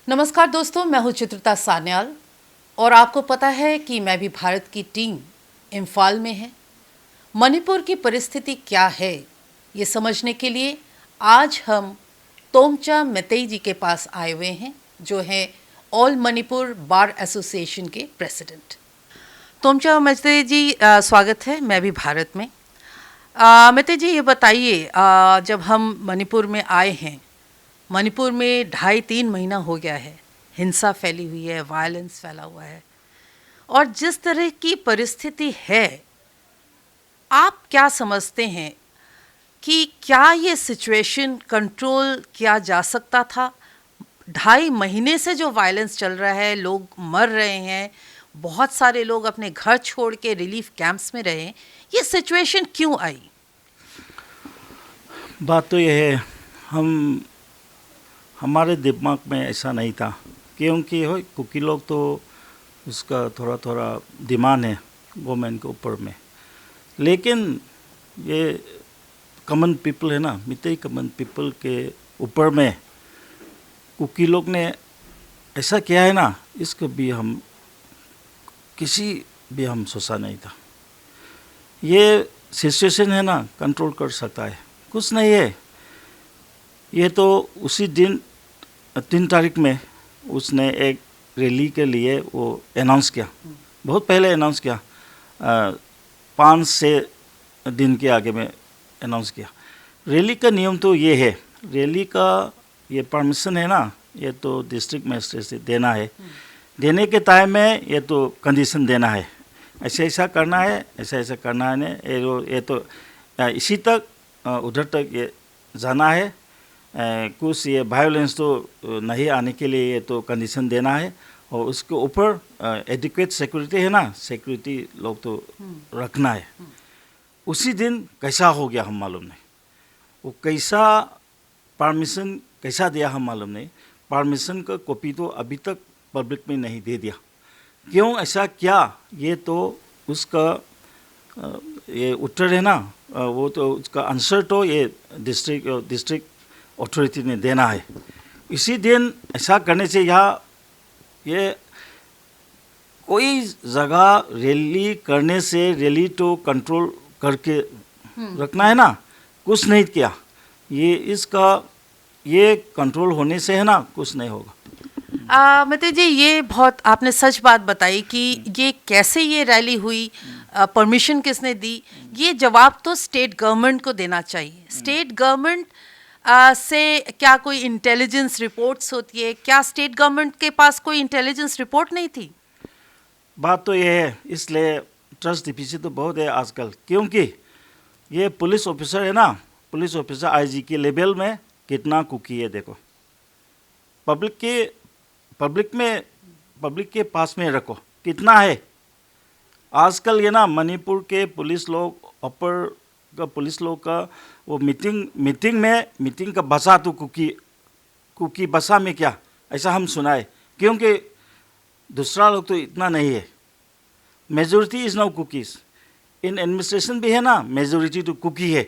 नमस्कार दोस्तों, मैं हूं चित्रता सान्याल और आपको पता है कि मैं भी भारत की टीम इम्फाल में है। मणिपुर की परिस्थिति क्या है ये समझने के लिए आज हम तोमचा मेतेई जी के पास आए हुए हैं, जो हैं ऑल मणिपुर बार एसोसिएशन के प्रेसिडेंट। तोमचा मेतेई जी, स्वागत है मैं भी भारत में। मेतेई जी, ये बताइए, जब हम मणिपुर में आए हैं, मणिपुर में 2.5-3 महीना हो गया है, हिंसा फैली हुई है, वायलेंस फैला हुआ है, और जिस तरह की परिस्थिति है, आप क्या समझते हैं कि क्या ये सिचुएशन कंट्रोल किया जा सकता था? 2.5 महीने से जो वायलेंस चल रहा है, लोग मर रहे हैं, बहुत सारे लोग अपने घर छोड़ के रिलीफ कैंप्स में रहे हैं, ये सिचुएशन क्यों आई? बात तो यह है, हमारे दिमाग में ऐसा नहीं था, क्योंकि हो कुकी लोग तो उसका थोड़ा थोड़ा डिमांड है गवर्नमेंट के ऊपर में, लेकिन ये कॉमन पीपल है ना, मितेई कॉमन पीपल के ऊपर में कुकी लोग ने ऐसा किया है ना, इसको भी हम सोचा नहीं था। ये सिचुएशन है ना, कंट्रोल कर सकता है, कुछ नहीं है। ये तो उसी दिन 3 तारीख में उसने एक रैली के लिए वो अनाउंस किया, बहुत पहले अनाउंस किया, 5-6 दिन के आगे में अनाउंस किया। रैली का नियम तो ये है, रैली का ये परमिशन है ना, ये तो डिस्ट्रिक्ट मजिस्ट्रेट से देना है। देने के टाइम में ये तो कंडीशन देना है, ऐसा ऐसा करना है, ऐसा ऐसा करना है, ये तो इसी तक उधर तक ये जाना है, कुछ ये वायलेंस तो नहीं आने के लिए ये तो कंडीशन देना है, और उसके ऊपर एडिक्वेट सिक्योरिटी है ना, सिक्योरिटी लोग तो रखना है। उसी दिन कैसा हो गया हम मालूम नहीं, वो कैसा परमिशन कैसा दिया हम मालूम नहीं। परमिशन का कॉपी तो अभी तक पब्लिक में नहीं दे दिया, क्यों ऐसा क्या? ये तो उसका ये उत्तर है ना, वो तो उसका आंसर तो ये डिस्ट्रिक्ट अथॉरिटी ने देना है। इसी दिन ऐसा करने से यहाँ ये कोई जगह रैली करने से रैली तो कंट्रोल करके रखना है ना, कुछ नहीं किया। ये कंट्रोल होने से है ना, कुछ नहीं होगा। मेतेई जी, ये बहुत आपने सच बात बताई कि ये कैसे ये रैली हुई, परमिशन किसने दी, ये जवाब तो स्टेट गवर्नमेंट को देना चाहिए। स्टेट गवर्नमेंट से क्या कोई इंटेलिजेंस रिपोर्ट्स होती है? क्या स्टेट गवर्नमेंट के पास कोई इंटेलिजेंस रिपोर्ट नहीं थी? बात तो ये है, इसलिए ट्रस्ट डिफिसिट तो बहुत है आजकल, क्योंकि ये पुलिस ऑफिसर है ना, पुलिस ऑफिसर आईजी के लेवल में कितना कुकी है देखो, पब्लिक के पास में रखो कितना है। आजकल ये ना मणिपुर के पुलिस लोग, अपर का पुलिस लोग का वो मीटिंग का भाषा तो कुकी भाषा में क्या ऐसा हम सुनाए, क्योंकि दूसरा लोग तो इतना नहीं है। Majority is now cookies, in administration भी है ना, मेजोरिटी तो कुकी है।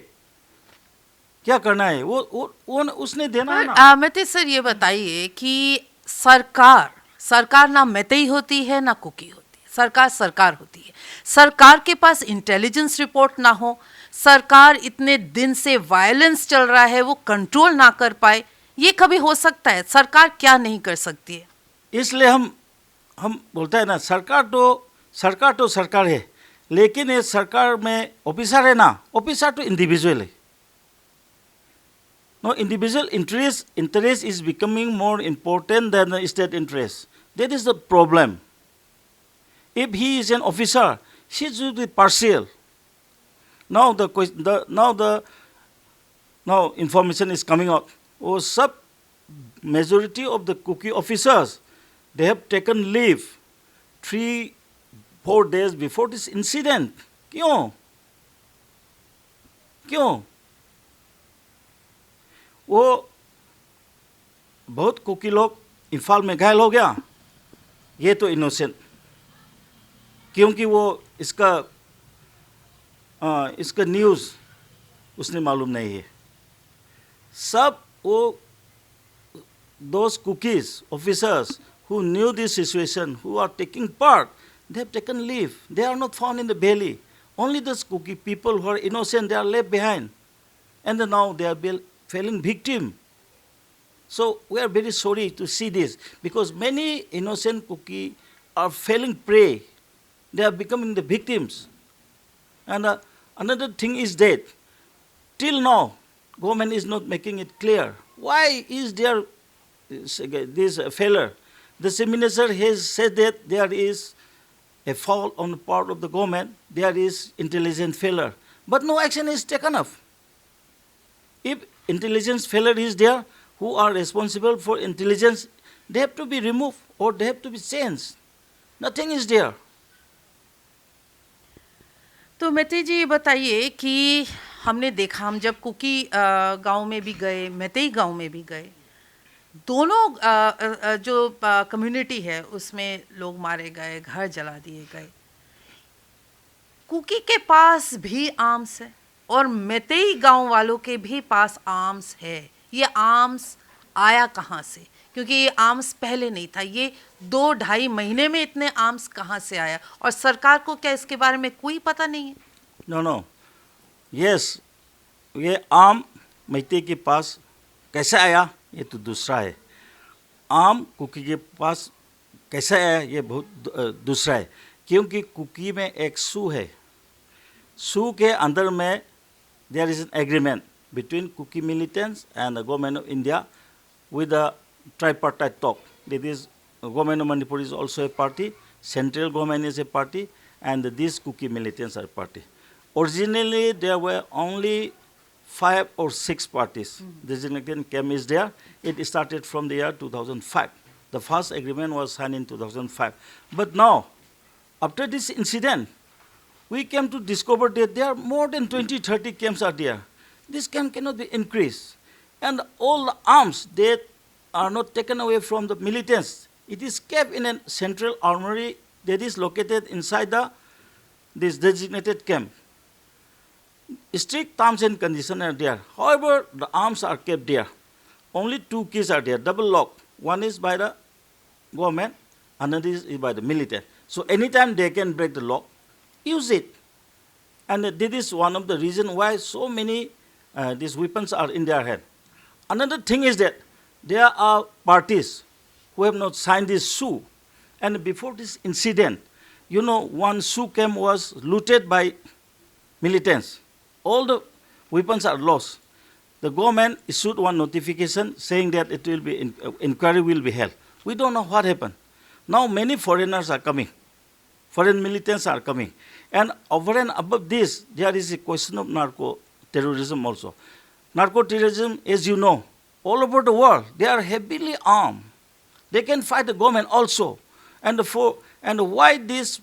क्या करना है वो उसने देना है ना। मेतेई सर, ये बताइए कि सरकार ना मेतेई होती है ना कुकी होती है, सरकार होती है। सरकार के पास इंटेलिजेंस रिपोर्ट ना हो, सरकार इतने दिन से वायलेंस चल रहा है वो कंट्रोल ना कर पाए, ये कभी हो सकता है? सरकार क्या नहीं कर सकती है? इसलिए हम बोलते हैं ना, सरकार तो सरकार है, लेकिन ये सरकार में ऑफिसर है ना, ऑफिसर तो इंडिविजुअल है। No, individual interest is becoming more important than the state interest. That is the problem. If he is an officer, he should be partial. Now now information is coming out. Oh, majority of the Kuki officers, they have taken leave 3-4 days before this incident. क्यों? वो बहुत cookie लोग इम्फाल में घायल हो गया, ये तो इनोसेंट, क्योंकि वो इसका न्यूज़ उसने मालूम नहीं है। सब वो those Kukis officers who knew this situation, who are taking part, they have taken leave. They are not found in the valley. Only those Kuki people who are innocent, they are left behind. And then now they are falling victim. So we are very sorry to see this, because many innocent Kuki are falling prey. They are becoming the victims. And another thing is that till now, government is not making it clear. Why is there this failure? The Chief Minister has said that there is a fault on the part of the government, there is intelligence failure. But no action is taken up. If intelligence failure is there, who are responsible for intelligence, they have to be removed or they have to be changed. Nothing is there. तो मेते जी ये बताइए कि हमने देखा, हम जब cookie गांव में भी गए, मेतेई गांव में भी गए, दोनों जो कम्युनिटी है उसमें लोग मारे गए, घर जला दिए गए। कुकी के पास भी आर्म्स है और मेतेई गांव वालों के भी पास आर्म्स है। ये आर्म्स आया कहाँ से? क्योंकि ये आर्म्स पहले नहीं था, ये 2-2.5 महीने में इतने आर्म्स कहाँ से आया? और सरकार को क्या इसके बारे में कोई पता नहीं है? नो यस, ये आर्म मैते के पास कैसे आया ये तो दूसरा है। आर्म कुकी के पास कैसे आया ये बहुत दूसरा है। क्योंकि कुकी में एक सू है, सू के अंदर में there is an agreement between Kuki militants and the government of India with a tripartite talk. That is, the government of Manipur is also a party, central government is a party, and these Kuki militants are a party. Originally, there were only 5 or 6 parties. Designated camp is there. It started from the year 2005. The first agreement was signed in 2005. But now, after this incident, we came to discover that there are more than 20-30 camps are there. This camp cannot be increased. And all the arms that are not taken away from the militants, it is kept in a central armory that is located inside this designated camp. Strict terms and conditions are there. However, the arms are kept there. Only 2 keys are there, double lock. One is by the government, another is by the militant. So anytime they can break the lock, use it. And this is one of the reasons why so many these weapons are in their hand. Another thing is that there are parties who have not signed this SU. And before this incident, you know, one SU camp was looted by militants. All the weapons are lost. The government issued one notification saying that it will be inquiry will be held. We don't know what happened. Now many foreigners are coming. Foreign militants are coming. And over and above this, there is a question of narco-terrorism also. Narco-terrorism, as you know, all over the world, they are heavily armed. They can fight the government also. And why these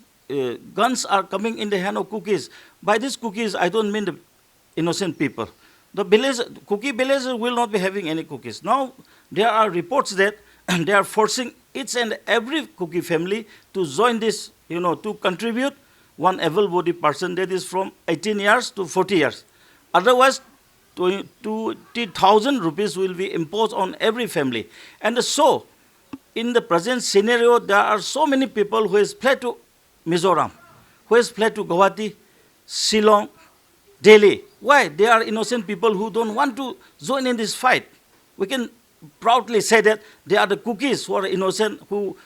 guns are coming in the hand of Kukis? By these Kukis, I don't mean the innocent people. The Kuki villagers will not be having any Kukis. Now, there are reports that they are forcing each and every Kuki family to join this, to contribute one able-bodied person that is from 18 years to 40 years. Otherwise, 20,000 rupees will be imposed on every family. And so, in the present scenario, there are so many people who has fled to Mizoram, who has fled to Guwahati, Shillong, Delhi. Why? They are innocent people who don't want to join in this fight. We can proudly say that they are the Kukis who are innocent, who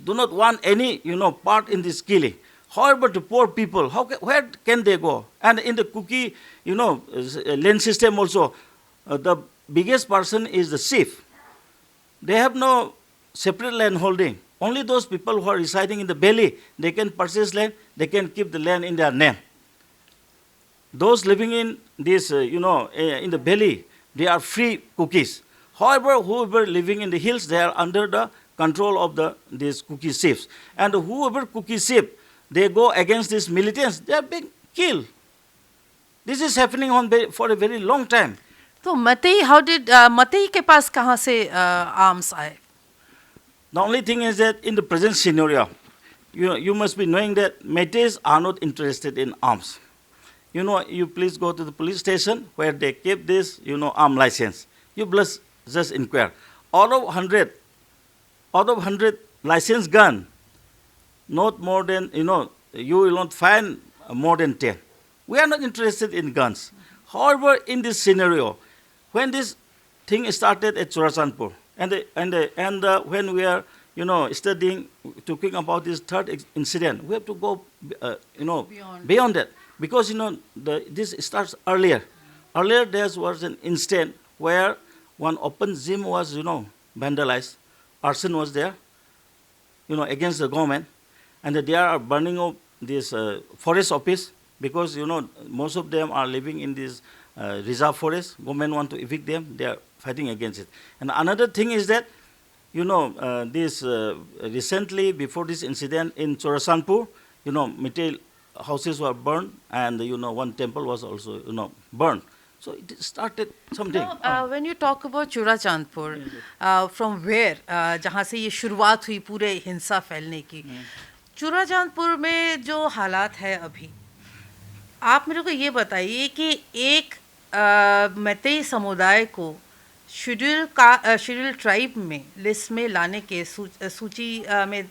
do not want any, part in this killing. However, the poor people, where can they go? And in the Kuki, land system also, the biggest person is the chief. They have no separate land holding. Only those people who are residing in the valley, they can purchase land, they can keep the land in their name. Those living in this, in the valley, they are free Kukis. However, whoever living in the hills, they are under the control of these Kuki chiefs. And whoever Kuki chief, they go against these militants, they are being killed. This is happening for a very long time. तो मतेई, how did मतेई के पास कहाँ से arms आए? The only thing is that in the present scenario, you must be knowing that Meiteis are not interested in arms. You please go to the police station where they keep this, arm license. You just inquire. out of 100, licensed gun, not more than, you will not find more than 10. We are not interested in guns. However, in this scenario, when this thing started at Churachandpur, and when we are, studying, talking about this third incident, we have to go, beyond that, because this starts earlier. Earlier, there was an incident where one open gym was, vandalized. Arson was there, against the government, and they are burning up this forest office because most of them are living in this reserve forest. Government want to evict them. They are fighting against it. And another thing is that this recently before this incident in Churachandpur, Meitei houses were burned, and one temple was also burned. So it started something. Now, when you talk about Churachandpur, from where, जहाँ से ये शुरुआत हुई पूरे हिंसा फैलने की, चूड़ाचांदपुर में जो हालात है अभी, आप मेरे को ये बताइए कि एक मैतेई समुदाय को शेड्यूल ट्राइब में लिस्ट में लाने के सूची में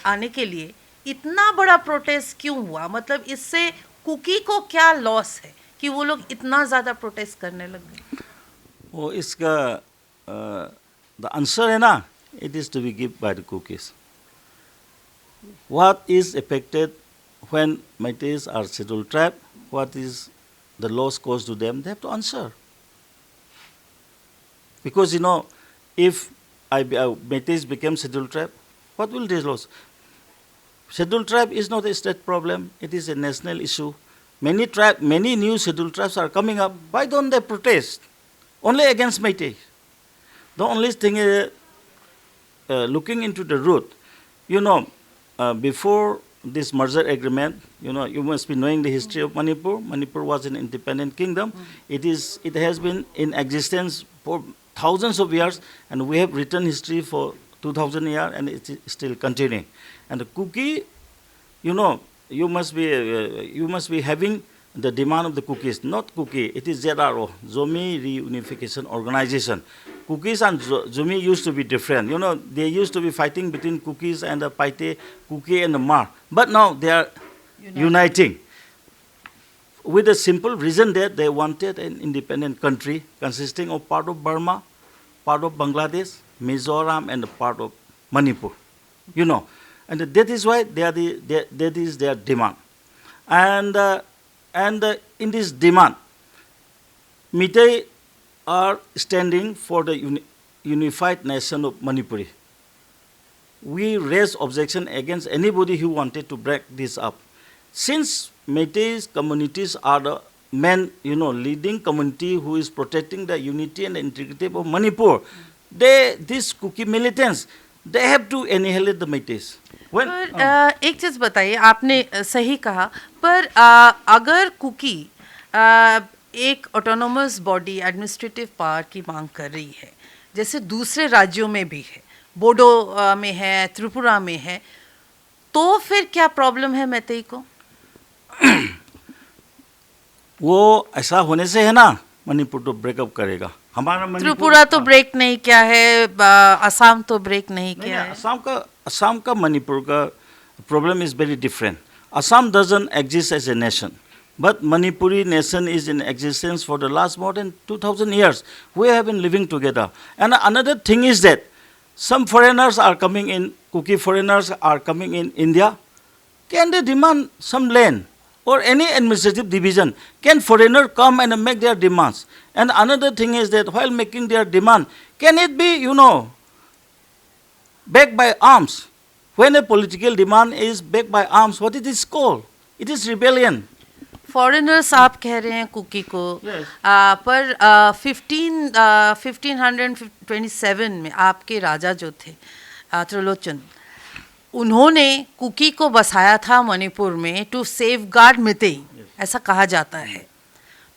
आने के लिए इतना बड़ा प्रोटेस्ट क्यों हुआ? मतलब इससे कुकी को क्या लॉस है कि वो लोग इतना ज़्यादा प्रोटेस्ट करने लग गए? वो इसका द आंसर है ना, it is to be give by the Kukis. What is affected when Meiteis are scheduled tribe? What is the loss caused to them? They have to answer. Because if Meiteis become scheduled tribe, what will they lose? Scheduled tribe is not a state problem; it is a national issue. Many new scheduled tribes are coming up. Why don't they protest? Only against Meitei. The only thing is looking into the root. Before this merger agreement, you must be knowing the history of Manipur. Manipur was an independent kingdom. It has been in existence for thousands of years, and we have written history for 2,000 years, and it is still continuing. And the Kuki, you must be having the demand of the Kukis, not Kuki. It is ZRO, Zomi Reunification Organization. Kukis and Zomi used to be different. They used to be fighting between Kukis and the Paite, Kuki and the Mar. But now they are uniting with the simple reason that they wanted an independent country consisting of part of Burma, part of Bangladesh, Mizoram, and part of Manipur. And that is why that is their demand. And in this demand, Meitei are standing for the unified nation of Manipuri. We raise objection against anybody who wanted to break this up. Since Meitei communities are the main, leading community who is protecting the unity and the integrity of Manipur, these Kuki militants, they have to annihilate the Meiteis. पर एक चीज़ बताइए, आपने सही कहा, पर अगर cookie एक autonomous body administrative power की मांग कर रही है, जैसे दूसरे राज्यों में भी है, बोडो में है, त्रिपुरा में है, तो फिर क्या प्रॉब्लम है मैतेई को? वो ऐसा होने से है ना, मणिपुर तो ब्रेकअप करेगा. हमारा त्रिपुरा तो ब्रेक नहीं किया है, असम तो ब्रेक नहीं किया है. असम का मणिपुर का problem is very different. Assam doesn't exist as a nation, but Manipuri nation is in existence for the last more than 2,000 years. We have been living together. And another thing is that some foreigners are coming in, Kuki foreigners are coming in India. Can they demand some land or any administrative division? Can foreigner come and make their demands? And another thing is that while making their demand, can it be, backed by arms? When a political demand is backed by arms, what it is called? It is rebellion. Foreigners आप कह रहे हैं cookie को, पर 1527 में आपके राजा जो थे त्रिलोचन, उन्होंने कुकी को बसाया था मणिपुर में टू सेफगार्ड मितेई, ऐसा कहा जाता है.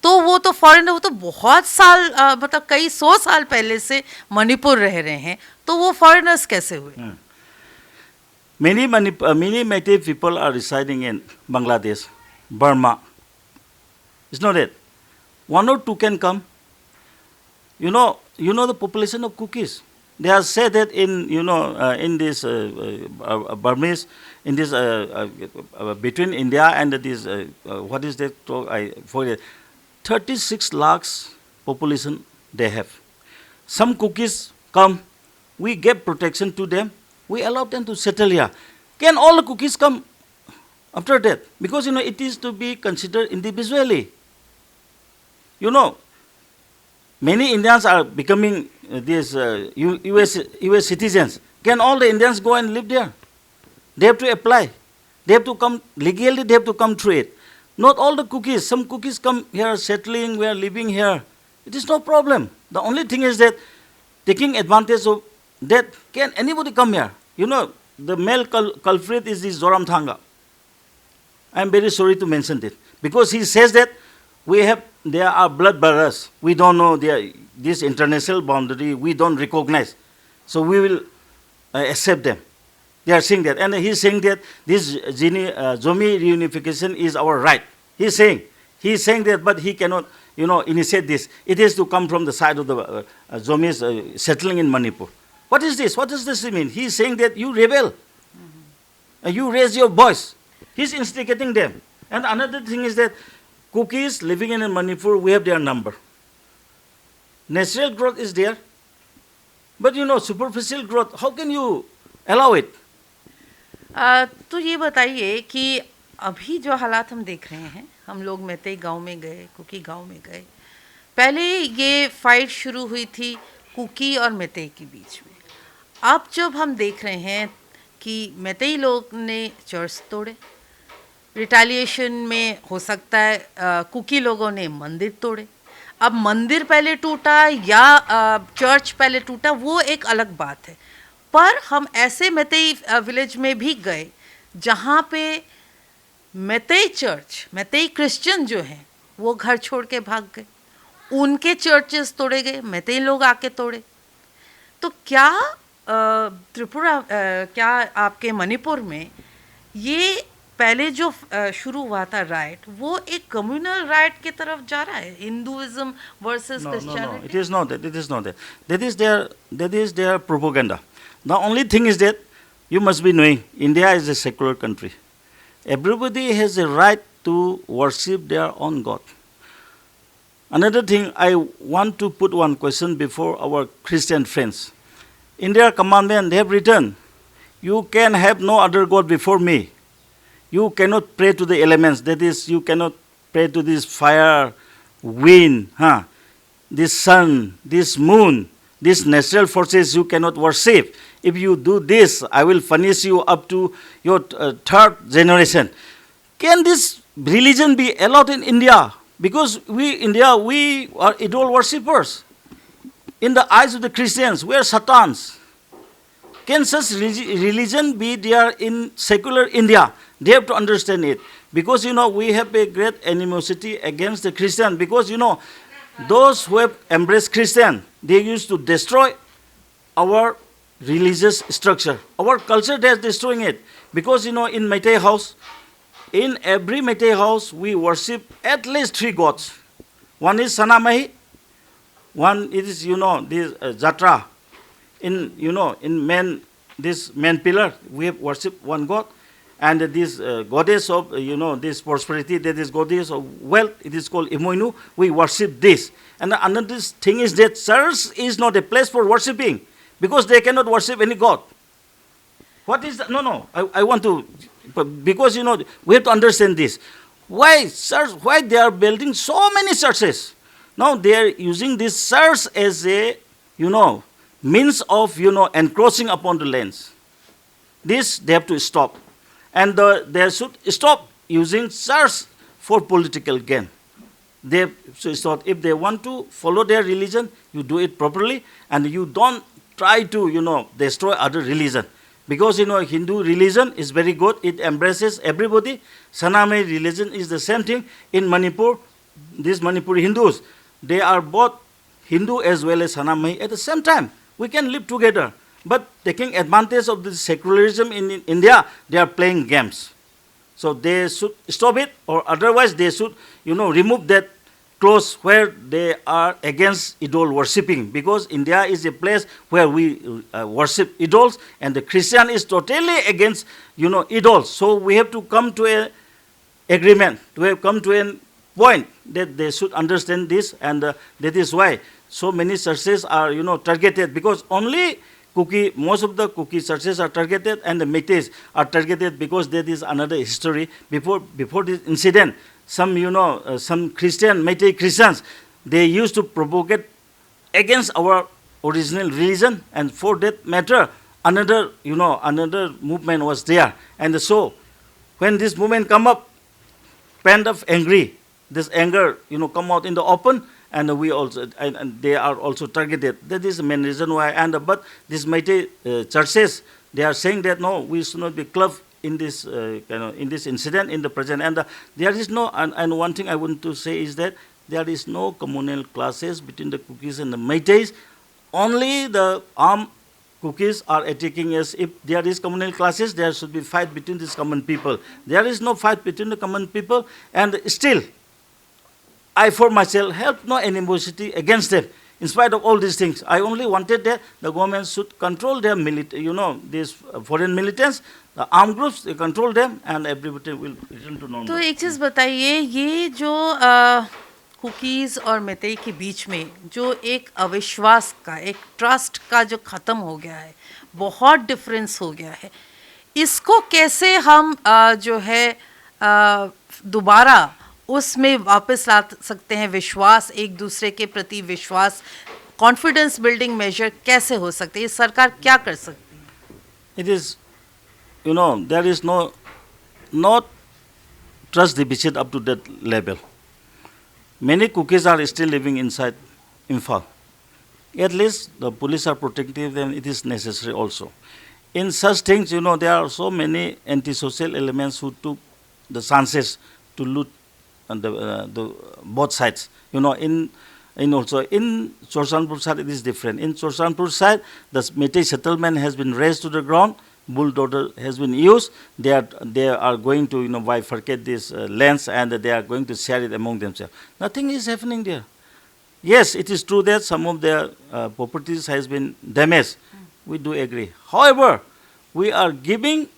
तो वो तो फॉरेनर, वो तो बहुत साल, मतलब कई 100 साल पहले से मणिपुर रह रहे हैं, तो वो फॉरेनर्स कैसे हुए? Many Meitei people are residing in Bangladesh, Burma. It's not it. 1 or 2 can come. The population of Kukis. They have said that in this Burmese, in this between India and this what is that? I forget. 36 lakhs population they have. Some Kukis come, we give protection to them, we allow them to settle here. Can all the Kukis come after that? Because it is to be considered individually. Many Indians are becoming these US citizens. Can all the Indians go and live there? They have to apply. They have to come legally, they have to come through it. Not all the Kukis. Some Kukis come here settling, we are living here. It is no problem. The only thing is that taking advantage of that, can anybody come here? The male culprit is this Zoram Thanga. I am very sorry to mention it. Because he says that there are blood brothers. We don't know this international boundary, we don't recognize. So we will accept them. They are saying that. And he is saying that this Zomi reunification is our right. He is saying that, but he cannot, initiate this. It has to come from the side of the Zomis settling in Manipur. What is this? What does this mean? He is saying that you rebel. You raise your voice. He is instigating them. And another thing is that Kukis living in Manipur, we have their number. Natural growth is there. But superficial growth, how can you allow it? तो ये बताइए कि अभी जो हालात हम देख रहे हैं, हम लोग मैतेई गांव में गए, कुकी गांव में गए, पहले ये फाइट शुरू हुई थी कुकी और मैतेई के बीच में. अब जब हम देख रहे हैं कि मैतेई लोग ने चर्च तोड़े, रिटालिएशन में हो सकता है कुकी लोगों ने मंदिर तोड़े. अब मंदिर पहले टूटा या चर्च पहले टूटा वो एक अलग बात है, पर हम ऐसे मैतेई विलेज में भी गए जहाँ पे मैतेई चर्च, मैतेई क्रिश्चियन जो हैं वो घर छोड़ के भाग गए, उनके चर्चेस तोड़े गए, मैतेई लोग आके तोड़े. तो क्या त्रिपुरा क्या आपके मणिपुर में ये पहले जो शुरू हुआ था राइट, वो एक कम्युनल राइट की तरफ जा रहा है, Hinduism versus Christianity? No, it is not that. It is not that. That is their propaganda. The only thing is that you must be knowing India is a secular country. Everybody has a right to worship their own God. Another thing, I want to put one question before our Christian friends. In their commandment, they have written, you can have no other God before me. You cannot pray to the elements. That is, you cannot pray to this fire, wind, this sun, this moon, these natural forces you cannot worship. If you do this, I will punish you up to your third generation. Can this religion be allowed in India? Because India, we are idol worshippers. In the eyes of the Christians, we are Satans. Can such religion be there in secular India? They have to understand it. Because, we have a great animosity against the Christian. Because, those who have embraced Christian, they used to destroy our religious structure. Our culture, they are destroying it. Because, in Meitei house, in every Meitei house, we worship at least 3 gods. One is Sanamahi. One is, this Jatra. In this main pillar, we have worship one God. And this goddess of, this prosperity, that is goddess of wealth, it is called Imoinu. We worship this. And another thing is that church is not a place for worshipping, because they cannot worship any God. What is that? No. I want to, because, we have to understand this. Why they are building so many churches? Now they are using this church as a, means of, encroaching upon the lands. This they have to stop. And they should stop using church for political gain. They should stop. If they want to follow their religion, you do it properly, and you don't try to, destroy other religion. Because, Hindu religion is very good. It embraces everybody. Sanamai religion is the same thing. In Manipur, these Manipuri Hindus, they are both Hindu as well as Sanamai at the same time. We can live together. But taking advantage of the secularism in India, they are playing games. So they should stop it, or otherwise they should, remove that close where they are against idol worshipping, because India is a place where we worship idols, and the Christian is totally against, idols. So we have to come to a agreement. We have come to a point that they should understand this, and that is why so many churches are, targeted, because only most of the Kuki churches are targeted, and the Meiteis are targeted because that is another history. Before this incident, some Christian, Meitei Christians, they used to propagate against our original religion, and for that matter, another movement was there. And so, when this movement come up, kind of angry, this anger, come out in the open, and we also, and they are also targeted. That is the main reason why. And but these Meitei churches, they are saying that no, we should not be clubbed in this in this incident in the present. And there is no, and one thing I want to say is that there is no communal clashes between the Kukis and the Meiteis. Only the armed Kukis are attacking us. If there is communal clashes, there should be fight between these common people. There is no fight between the common people, and still, I for myself have no animosity against them. In spite of all these things, I only wanted that the government should control their these foreign militants, the armed groups, they control them, and everybody will return to normal. तो एक चीज़ बताइए, ये जो cookies और मेतेई के बीच में जो एक अविश्वास का, एक ट्रस्ट का जो ख़त्म हो गया है, बहुत डिफरेंस हो गया है, इसको कैसे हम जो है दोबारा उसमें वापस ला सकते हैं? विश्वास, एक दूसरे के प्रति विश्वास, कॉन्फिडेंस बिल्डिंग मेजर कैसे हो सकते हैं? ये सरकार क्या कर सकती है? It is, there is not trust deficit up to that level. Many Kukis are still living inside Imphal. At least the police are protecting them. It is necessary also. In such things, there are so many antisocial elements who took the chances to loot on the both sides. In also in Chorsanpur side it is different. In Chorsanpur side, the Meitei settlement has been razed to the ground. Bulldozer has been used. They are going to bifurcate these lands, and they are going to share it among themselves. Nothing is happening there. Yes, it is true that some of their properties has been damaged. We do agree. However, we are giving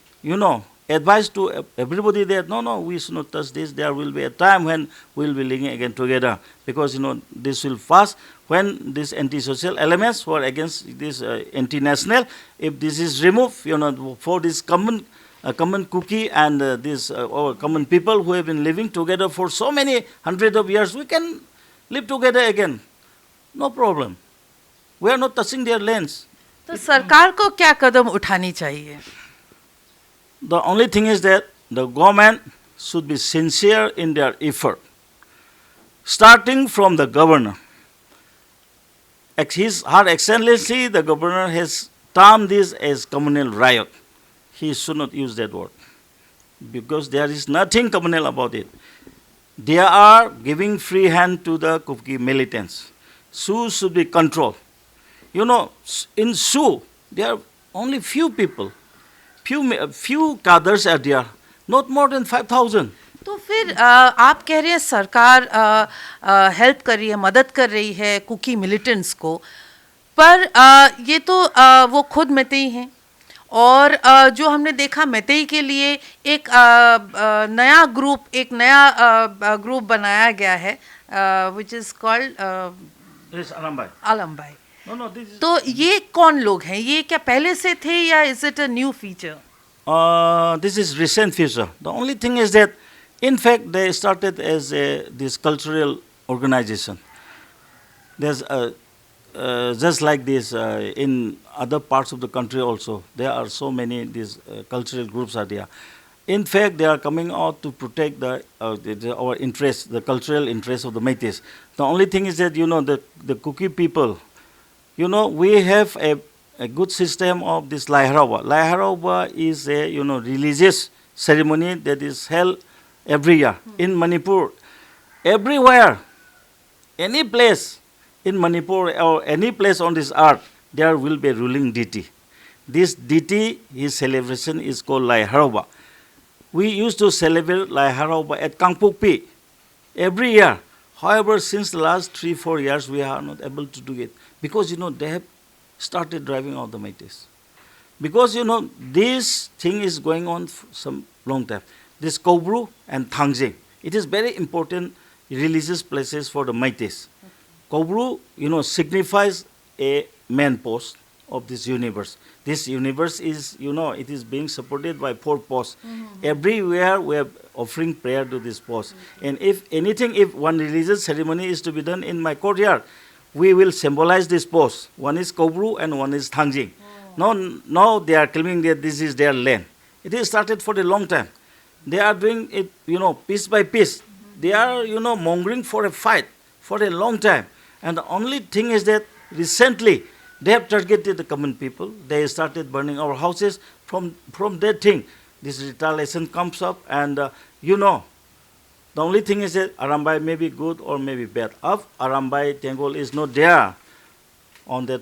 advice to everybody that no, we should not touch this. There will be a time when we will be living again together, because this will pass when these anti-social elements who are against this anti-national, if this is removed, for this common Kuki and these our common people who have been living together for so many hundreds of years, we can live together again. No problem. We are not touching their lands. तो सरकार को क्या कदम उठानी चाहिए? The only thing is that the government should be sincere in their effort, starting from the governor. Her Excellency, the governor, has termed this as communal riot. He should not use that word, because there is nothing communal about it. They are giving free hand to the Kuki militants. Sioux should be controlled. In Sioux, there are only few people. Few cadres are there, not more than 5,000. तो फिर आप कह रहे हैं सरकार help कर रही है, मदद कर रही है कुकी मिलिटेंट्स को, पर ये तो वो खुद मेतेई हैं, और जो हमने देखा मेतेई के लिए एक नया ग्रुप बनाया गया है, विच इज़ कॉल्ड अलम्बाई. तो ये कौन लोग हैं? ये क्या पहले से थे, या is it a new feature? This is recent feature. The only thing is that, in fact, they started as this cultural organization. There's just like this in other parts of the country also. There are so many these cultural groups are there. In fact, they are coming out to protect our interests, the cultural interests of the Meiteis. The only thing is that the Kuki people. We have a good system of this Lai Harauba. Lai Harauba is a religious ceremony that is held every year in Manipur. Everywhere, any place in Manipur or any place on this earth, there will be a ruling deity. This deity, his celebration is called Lai Harauba. We used to celebrate Lai Harauba at Kangpukpi every year. However, since the last 3-4 years, we are not able to do it because they have started driving out the Meiteis. Because this thing is going on for some long time. This Kobru and Thangjing, it is very important religious places for the Meiteis. Kobru, signifies a main post of this universe. This universe is, it is being supported by 4 posts. Everywhere we are offering prayer to this post. And if one religious ceremony is to be done in my courtyard, we will symbolize this post. One is Kobru and one is Thangjing. Now they are claiming that this is their land. It is started for a long time. They are doing it, piece by piece. They are, mongering for a fight for a long time. And the only thing is that recently they have targeted the common people. They started burning our houses. From that thing, this retaliation comes up. And, the only thing is that Arambai may be good or may be bad. If Arambai Tengol is not there on that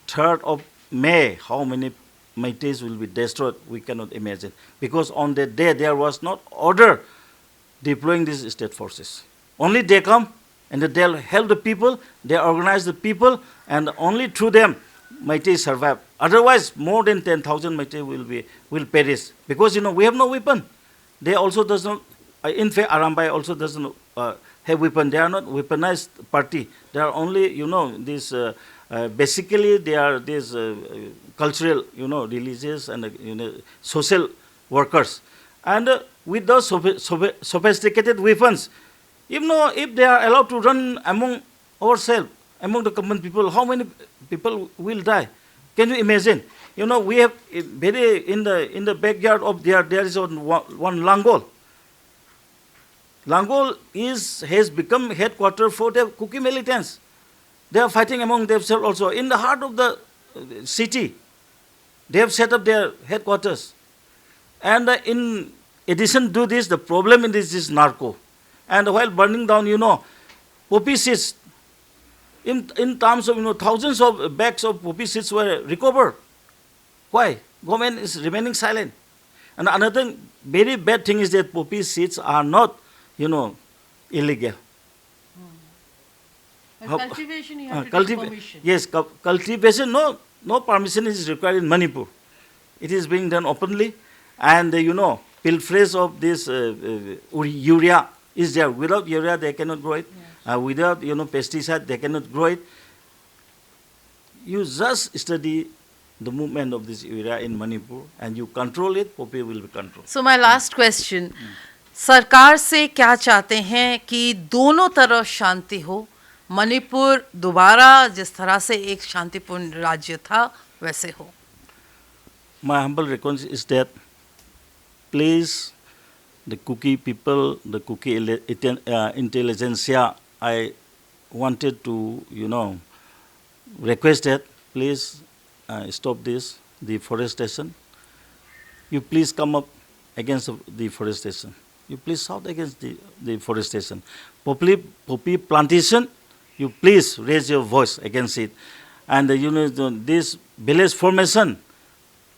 3rd of May, how many Meiteis will be destroyed, we cannot imagine. Because on that day, there was not order deploying these state forces. Only they come and they'll help the people, they organize the people, and only through them Meitei survive. Otherwise, more than 10,000 Meitei will perish. Because, we have no weapon. They also does not, in fact, Arambai also doesn't have weapon. They are not weaponized party. They are only, this, basically they are these cultural, religious and, social workers. And with those sophisticated weapons, if they are allowed to run among ourselves, among the common people, how many people will die? Can you imagine? We have very in the backyard of there is one Langol. Langol has become headquarters for the Kuki militants. They are fighting among themselves also. In the heart of the city, they have set up their headquarters. And in addition to this, the problem in this is narco. And while burning down, poppy seeds, in terms of, thousands of bags of poppy seeds were recovered. Why? Government is remaining silent. And another very bad thing is that poppy seeds are not, illegal. And cultivation, you have to take permission. Yes, cultivation, no permission is required in Manipur. It is being done openly. And, pilferage of this urea is there. Without urea, they cannot grow it. Yes. Without, pesticide, they cannot grow it. You just study the movement of this urea in Manipur and you control it, poppy will be controlled. So my last question, सरकार से क्या चाहते हैं कि दोनों तरफ शांति हो, मणिपुर दोबारा जिस तरह से एक शांतिपूर्ण राज्य था वैसे हो? My humble request is that please, the Kuki people, the Kuki intelligentsia, I wanted to, request that please stop this deforestation. You please come up against the deforestation. You please shout against the deforestation. Poppy plantation, you please raise your voice against it. And this village formation,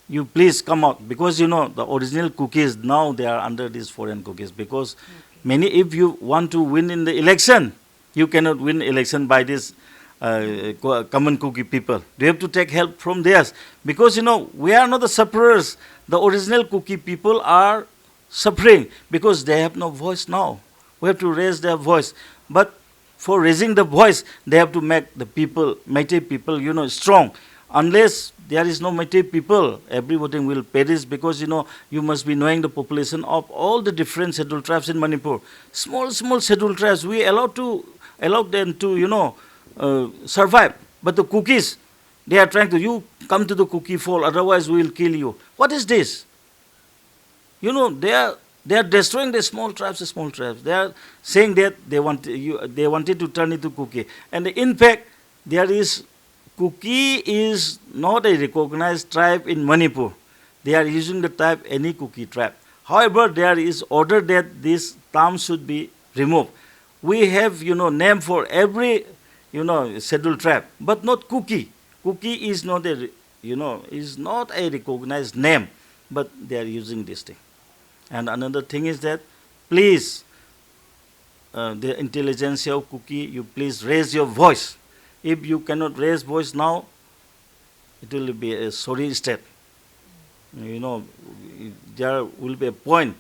you please come out, because the original Kukis, now they are under these foreign Kukis, because many, if you want to win in the election, you cannot win election by this common Kuki people. You have to take help from theirs, because we are not the sufferers. The original Kuki people are suffering because they have no voice now. We have to raise their voice. But for raising the voice, they have to make the people, Meitei people, strong. Unless there is no Meitei people, everybody will perish, because, you must be knowing the population of all the different scheduled tribes in Manipur. Small scheduled tribes, we allow them to, survive. But the Kukis, they are trying to, you come to the Kuki fold, otherwise we will kill you. What is this? They are destroying the small tribes. They are saying that they wanted to turn into Kuki. And in fact, Kuki is not a recognized tribe in Manipur. They are using the type any Kuki tribe. However, there is order that this term should be removed. We have, name for every, scheduled tribe, but not Kuki. Kuki is not a recognized name, but they are using this thing. And another thing is that, please, the intelligentsia of Kuki, you please raise your voice. If you cannot raise voice now, it will be a sorry state. You know, there will be a point.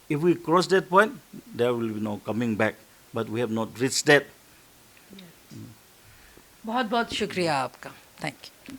If we cross that point, there will be no coming back. But we have not reached that. बहुत बहुत शुक्रिया आपका. Thank you.